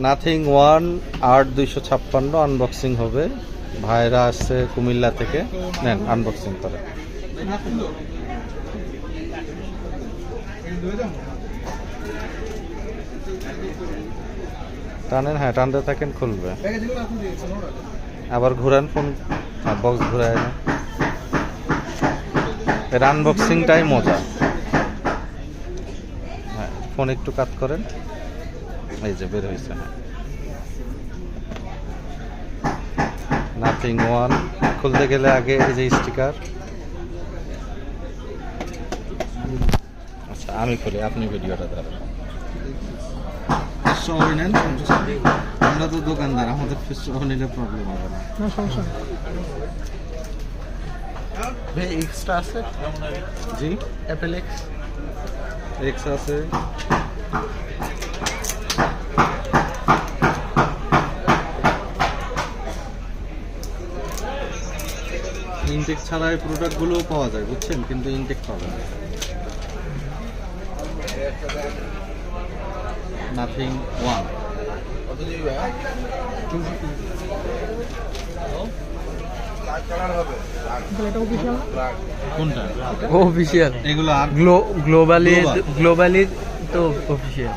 Nothing one 8256 unboxing হবে। ভাইরা আসছে কুমিল্লা থেকে, নেন আনবক্সিং করে। টানেন, হ্যাঁ টানতে থাকেন, খুলবে। আবার ঘুরান ফোন, বক্স ঘুরায় না। এর আনবক্সিংটাই মজা। হ্যাঁ, ফোন একটু কাট করেন, এই যে বের হয়েছে। হ্যাঁ, নাথিং ওয়ান খুলতে গেলে আগে এই যে স্টিকার। আচ্ছা আমি খুলি, আপনি ভিডিওটা ধরেন। সবাই নেন, আমরা তো দোকানদার, আমাদের সহ নিলে প্রবলেম হবে না। সমস্যা ভাই এক্সট্রা আছে? জি, অ্যাপেল এক্স আছে। ইনটেক ছাড়া এই প্রোডাক্টগুলোও পাওয়া যায় বুঝছেন, কিন্তু ইনটেক পাবেন না। নাথিং ওয়ান কোনটা? অফিসিয়াল এগুলো আর গ্লোবালি তো অফিসিয়াল।